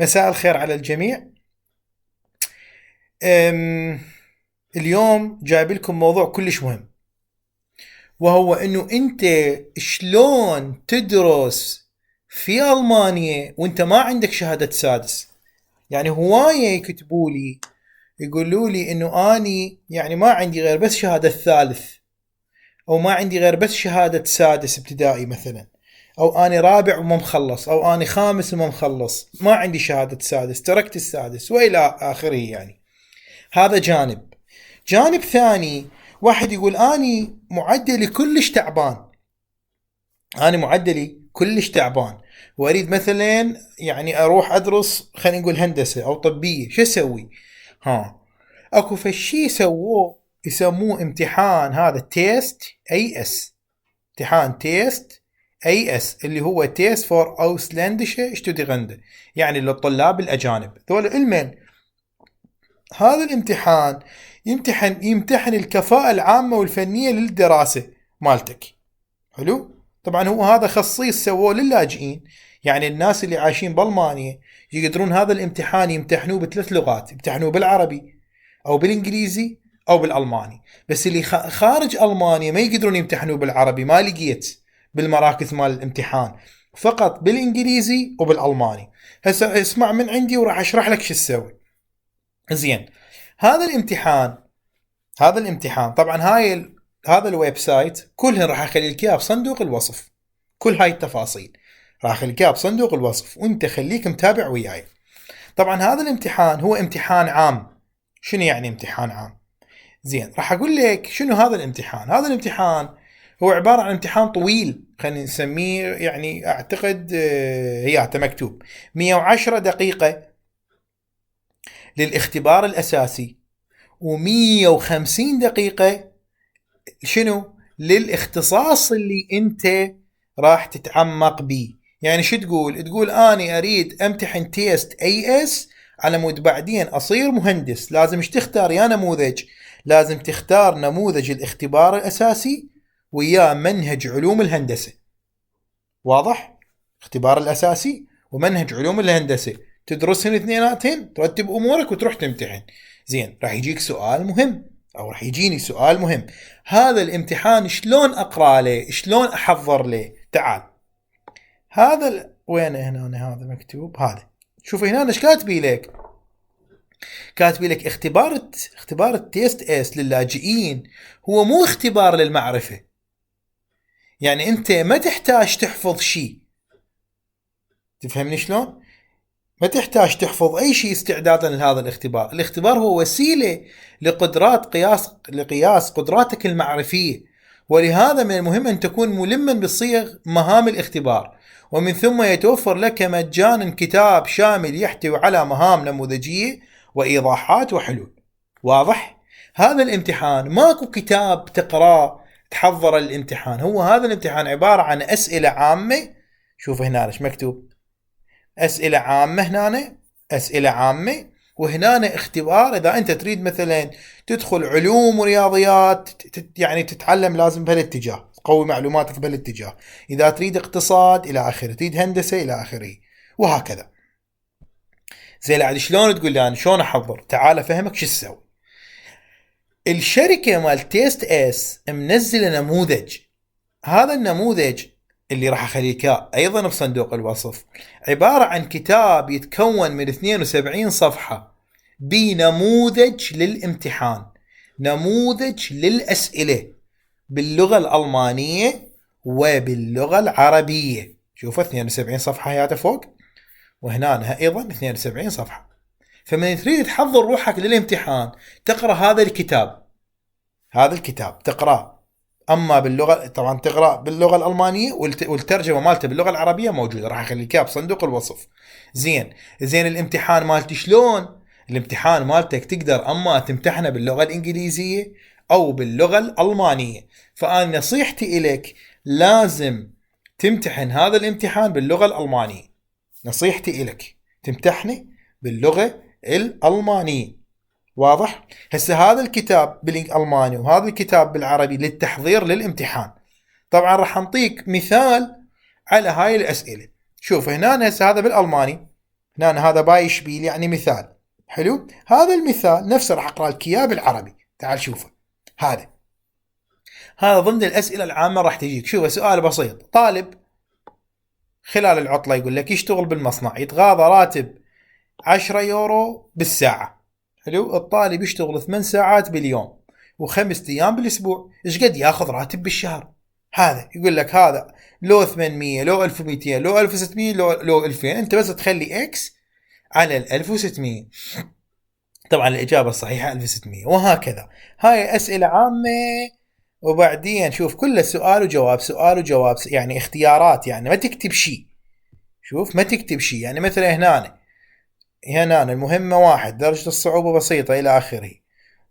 مساء الخير على الجميع. أم اليوم جايب لكم موضوع كلش مهم، وهو انه انت شلون تدرس في المانيا وانت ما عندك شهادة سادس. يعني هواية يكتبوا لي يقولوا لي انه اني يعني ما عندي غير بس شهادة ثالث، او ما عندي غير بس شهادة سادس ابتدائي مثلا، او اني رابع وما مخلص، او اني خامس وما مخلص، ما عندي شهادة سادس، تركت السادس والى اخره. يعني هذا جانب ثاني، واحد يقول اني معدلي كلش تعبان، انا معدلي كلش تعبان واريد مثلا يعني اروح ادرس، خلينا نقول هندسه او طبيه، شو اسوي؟ ها، اكو فشي سووه يسموه امتحان هذا تيست اي اس، امتحان تيست اي اس اللي هو تيست فور اوسلاندische ستوديغنده، يعني للطلاب الاجانب ذول علما. هذا الامتحان يمتحن الكفاءة العامة والفنية للدراسة مالتك. حلو. طبعا هو هذا خصيص سووه للاجئين، يعني الناس اللي عايشين بالمانيا يقدرون هذا الامتحان يمتحنوه بثلاث لغات، يمتحنوه بالعربي او بالانجليزي او بالالماني. بس اللي خارج المانيا ما يقدرون يمتحنوه بالعربي، ما لقيت بالمراكز مال الامتحان، فقط بالانجليزي وبالالماني. هسه اسمع من عندي وراح اشرح لك شو تسوي. زين، هذا الامتحان هذا الامتحان طبعا هذا الويب سايت كلهن راح اخلي لك اياه بصندوق الوصف، كل هاي التفاصيل راح اخلي لك اياها بصندوق الوصف، وانت خليك متابع وياي. طبعا هذا الامتحان هو امتحان عام. شنو يعني امتحان عام؟ زين، راح اقول لك شنو هذا الامتحان. هذا الامتحان هو عبارة عن امتحان طويل، خلينا نسميه يعني اعتقد هياته مكتوب 110 دقيقة للاختبار الاساسي، و150 دقيقة شنو؟ للاختصاص اللي انت راح تتعمق بيه. يعني شو تقول؟ تقول اني اريد امتحن تيست اي اس على مود بعدين اصير مهندس، لازم تختار يا نموذج، لازم تختار نموذج الاختبار الاساسي ويا منهج علوم الهندسة. واضح؟ اختبار الاساسي ومنهج علوم الهندسة تدرسهن اثنيناتهن، ترتب امورك وتروح تمتحن. زين، راح يجيك سؤال مهم، او راح يجيني سؤال مهم. هذا الامتحان شلون اقرا له؟ شلون احضر له؟ تعال، وين هنا هذا مكتوب؟ هذا شوف هنا ايش كاتبي لك. كاتبي لك اختبار التيست اس للاجئين هو مو اختبار للمعرفة. يعني انت ما تحتاج تحفظ شيء، تفهمني شلون؟ ما تحتاج تحفظ أي شيء استعدادا لهذا الاختبار. الاختبار هو وسيلة لقياس قدراتك المعرفية، ولهذا من المهم أن تكون ملما بصيغ مهام الاختبار، ومن ثم يتوفر لك مجانا كتاب شامل يحتوي على مهام نموذجية وإيضاحات وحلول. واضح؟ هذا الامتحان ماكو كتاب تقرأ تحضر الامتحان، هو هذا الامتحان عبارة عن أسئلة عامة. شوف هنا ايش مكتوب، أسئلة عامة هنا، أسئلة عامة، وهنا اختبار. إذا أنت تريد مثلا تدخل علوم ورياضيات، يعني تتعلم لازم بهالاتجاه، تقوي معلوماتك بهالاتجاه. إذا تريد اقتصاد إلى آخره، تريد هندسة إلى آخره، وهكذا. زين، عاد شلون تقول لي أنا شلون أحضر؟ تعال أفهمك شو تسوي. الشركة مال تيست اس منزلة نموذج. هذا النموذج اللي راح اخليك ايضا بصندوق الوصف عبارة عن كتاب يتكون من 72 صفحة بنموذج للامتحان، نموذج للأسئلة باللغة الألمانية وباللغة العربية. شوف 72 صفحة هي فوق، وهنا ايضا 72 صفحة. فمن تريد تحضر روحك للامتحان تقرأ هذا الكتاب، هذا الكتاب تقرأ، اما باللغه طبعا تقرا باللغه الالمانيه، والترجمه مالته باللغه العربيه موجوده، راح اخليك اياها بصندوق الوصف. زين الامتحان مالتي شلون؟ الامتحان مالتك تقدر اما تمتحنه باللغه الانجليزيه او باللغه الالمانيه. فانا نصيحتي الك لازم تمتحن هذا الامتحان باللغه الالمانيه، نصيحتي الك تمتحنه باللغه الالمانيه. واضح؟ هسه هذا الكتاب بالالماني وهذا الكتاب بالعربي للتحضير للامتحان. طبعا راح نعطيك مثال على هاي الاسئله. شوف هنا هسه هذا بالالماني، هنا هذا بايشبيل يعني مثال. حلو، هذا المثال نفسه راح اقرا لك اياه بالعربي، تعال شوفه. هذا ضمن الاسئله العامه راح تجيك. شوف سؤال بسيط، طالب خلال العطله يقول لك يشتغل بالمصنع يتغاضى راتب 10 يورو بالساعه. حلو، الطالب يشتغل 8 ساعات باليوم و5 ايام بالاسبوع، ايش قد ياخذ راتب بالشهر؟ هذا يقول لك هذا لو 800 لو 1200 لو 1600 لو 2000، انت بس تخلي اكس على ال 1600. طبعا الاجابه الصحيحه 1600، وهكذا. هاي اسئله عامه. وبعدين شوف كل سؤال وجواب، سؤال وجواب، يعني اختيارات، يعني ما تكتب شيء. شوف ما تكتب شيء، يعني مثلا هنا المهمة 1 درجة الصعوبة بسيطة إلى آخره.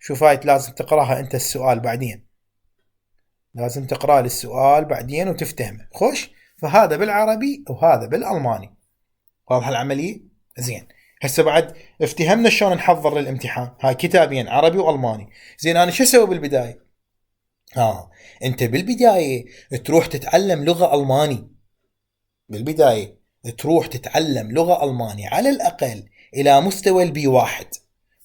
شوف هاي لازم تقراها أنت السؤال بعدين، لازم تقرأ السؤال بعدين وتفتهمه خوش. فهذا بالعربي وهذا بالألماني. واضح العملية؟ زين. هسه بعد افتهمنا شلون نحضر للامتحان. هاي كتابين عربي والماني. زين انا شو اسوي بالبدايه؟ انت بالبدايه تروح تتعلم لغه الماني. بالبدايه تروح تتعلم لغه الماني على الاقل الى مستوى البي 1،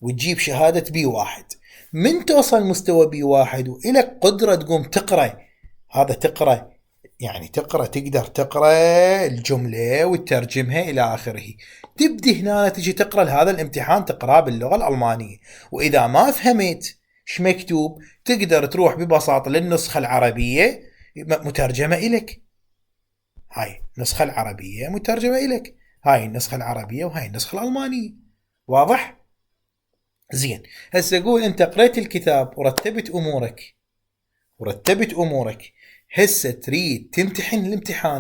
وتجيب شهاده بي 1. من توصل مستوى بي 1 والك قدره تقوم تقرا، هذا تقرا يعني تقدر تقرا الجمله وتترجمها الى اخره. تبدي هنا تجي تقرا هذا الامتحان تقراه باللغه الالمانيه، واذا ما فهمت ايش مكتوب تقدر تروح ببساطه للنسخه العربيه مترجمه الك. هاي النسخه العربيه مترجمه الك، هاي النسخه العربيه وهاي النسخه الالمانيه. واضح؟ زين. هسه قول انت قريت الكتاب ورتبت امورك، هسه تريد تمتحن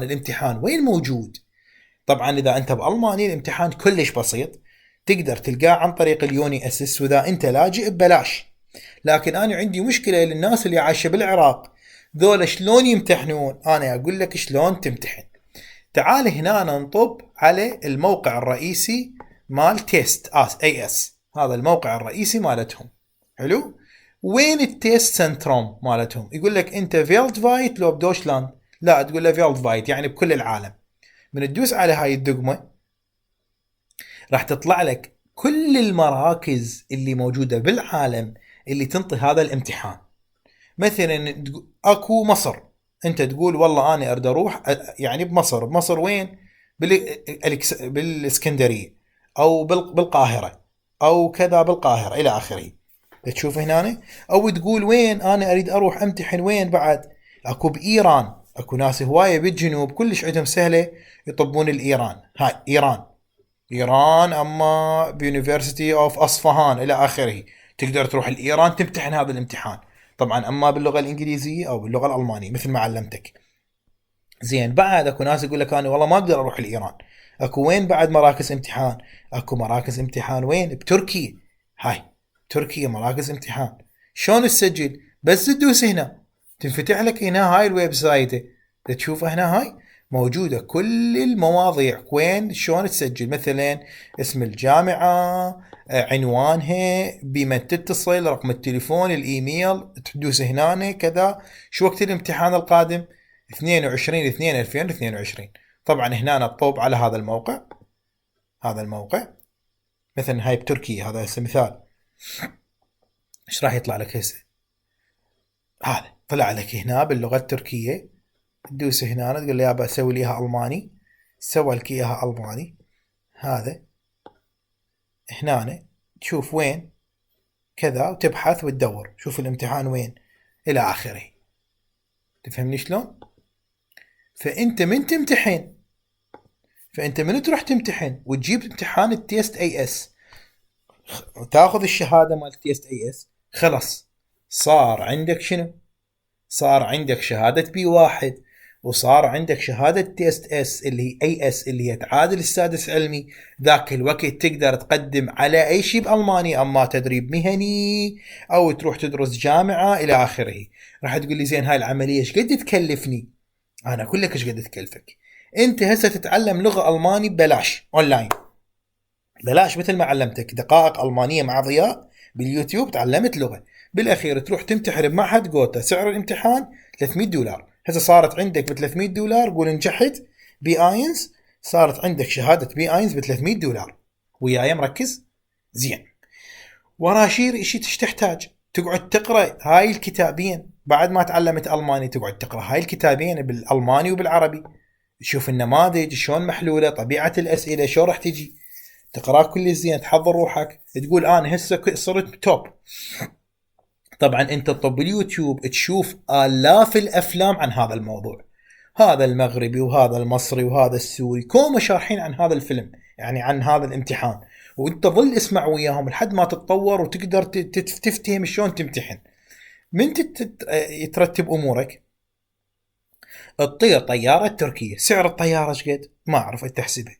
الامتحان وين موجود؟ طبعا اذا انت بالمانيا الامتحان كلش بسيط، تقدر تلقاه عن طريق اليوني اسس، واذا انت لاجئ ببلاش. لكن انا عندي مشكله للناس اللي عايشه بالعراق، ذولا شلون يمتحنون؟ انا اقول لك شلون تمتحن. تعال هنا ننطب على الموقع الرئيسي مال تيست اي اس، هذا الموقع الرئيسي مالتهم. حلو، وين التيست سنتروم مالتهم؟ يقول لك انت فيلدفايت لو بدوشلاند، لا تقول له فيلدفايت يعني بكل العالم. من تدوس على هاي الدقمه راح تطلع لك كل المراكز اللي موجوده بالعالم اللي تنطي هذا الامتحان. مثلا اكو مصر، انت تقول والله انا اريد اروح يعني بمصر وين؟ بالاسكندريه او بالقاهره او كذا بالقاهره الى اخره. تشوف هنا. او تقول وين انا اريد اروح امتحن وين بعد؟ اكو بايران، اكو ناس هوايه بالجنوب كلش عندهم سهله يطبون الايران. هاي ايران اما بيونيفرسيتي اوف اصفهان الى اخره. تقدر تروح الايران تمتحن هذا الامتحان، طبعا اما باللغه الانجليزيه او باللغه الالمانيه مثل ما علمتك. زين. بعد اكو ناس يقول لك انا والله ما اقدر اروح الايران، اكو وين بعد مراكز امتحان؟ اكو مراكز امتحان وين؟ بتركيا. هاي تركيا مراكز امتحان. شلون تسجل؟ بس تدوس هنا تنفتح لك هنا هاي الويب سايت، تشوف هنا هاي موجوده كل المواضيع وين شلون تسجل، مثلا اسم الجامعه، عنوانها، بمن تتصل، رقم التليفون، الايميل، تدوس هنا كذا. شو وقت الامتحان القادم؟ 22/2/2022. طبعا هنا الطوب على هذا الموقع مثلا هاي بتركيا، هذا هسه مثال. ايش راح يطلع لك هسه؟ هذا طلع لك هنا باللغه التركيه، تدوس هنا تقول له يابا سوي لي اياها الماني، سوى لك اياها الماني. هذا هنا تشوف وين كذا وتبحث وتدور شوف الامتحان وين الى اخره. تفهمني شلون؟ فانت من تروح تمتحن وتجيب امتحان التيست اي اس وتاخذ الشهاده مال التيست اي اس، خلص صار عندك شنو؟ صار عندك شهاده بي 1، وصار عندك شهاده تيست اس اللي هي اي اس اللي هي تعادل السادس علمي. ذاك الوقت تقدر تقدم على اي شيء بالمانيا، اما تدريب مهني او تروح تدرس جامعه الى اخره. راح تقول لي زين هاي العمليه ايش قد تكلفني؟ انا اقول لك ايش قد تكلفك. انت هسه تتعلم لغه الماني ببلاش اونلاين، بلاش مثل ما علمتك دقائق المانيه مع ضياء باليوتيوب، تعلمت لغه. بالاخير تروح تمتحن بمعهد جوتا، سعر الامتحان $300. هسه صارت عندك ب $300، قول نجحت باينز صارت عندك شهادة بي اينز ب 300 دولار. وياي مركز؟ زين. وراشير ايش تحتاج؟ تقعد تقرا هاي الكتابين بعد ما تعلمت الماني، تقعد تقرا هاي الكتابين بالالماني وبالعربي، تشوف النماذج شلون محلوله، طبيعه الاسئله شلون راح تجي، تقرا كل زين، تحضر روحك، تقول انا هسه صرت توب. طبعا انت تطب باليوتيوب تشوف آلاف الافلام عن هذا الموضوع، هذا المغربي وهذا المصري وهذا السوري كوم شارحين عن هذا الفيلم، يعني عن هذا الامتحان، وانت ظل اسمع وياهم لحد ما تتطور وتقدر تفتهم شلون تمتحن. من ترتب امورك، تطير طياره تركيه، سعر الطياره ايش قد؟ ما اعرف تحسبها،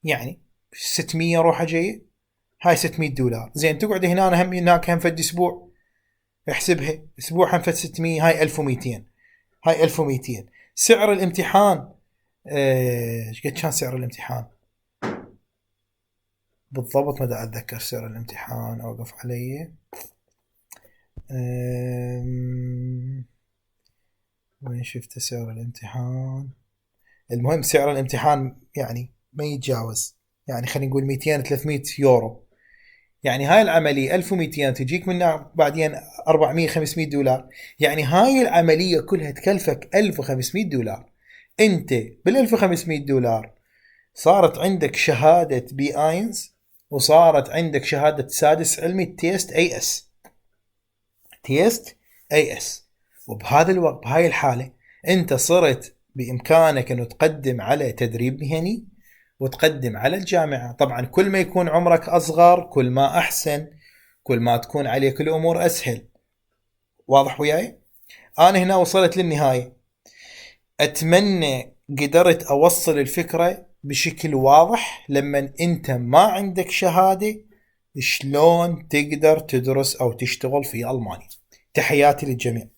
يعني 600 روحه جايه، هاي 600 دولار. زين تقعد هنا هم هناك هم فد اسبوع، احسبها اسبوع هم فد 600، هاي 1200، هاي 1200. سعر الامتحان ايش قد كان سعر الامتحان بالضبط؟ ما دا اتذكر سعر الامتحان، اوقف علي. وين شفت سعر الامتحان؟ المهم سعر الامتحان يعني ما يتجاوز، يعني خلينا نقول 200 300 يورو. يعني هاي العملية 1200 تجيك منها بعدين 400 500 دولار، يعني هاي العملية كلها تكلفك 1500 دولار. انت بال 1500 دولار صارت عندك شهادة بي اينز، وصارت عندك شهادة سادس علمي تيست اي اس، تيست اي اس. وبهذا الوقت بهاي الحالة انت صرت بامكانك انه تقدم على تدريب مهني وتقدم على الجامعة. طبعا كل ما يكون عمرك اصغر كل ما احسن، كل ما تكون عليك الامور اسهل. واضح وياي؟ انا هنا وصلت للنهاية، اتمنى قدرت اوصل الفكرة بشكل واضح. لما انت ما عندك شهادة شلون تقدر تدرس او تشتغل في المانيا. تحياتي للجميع.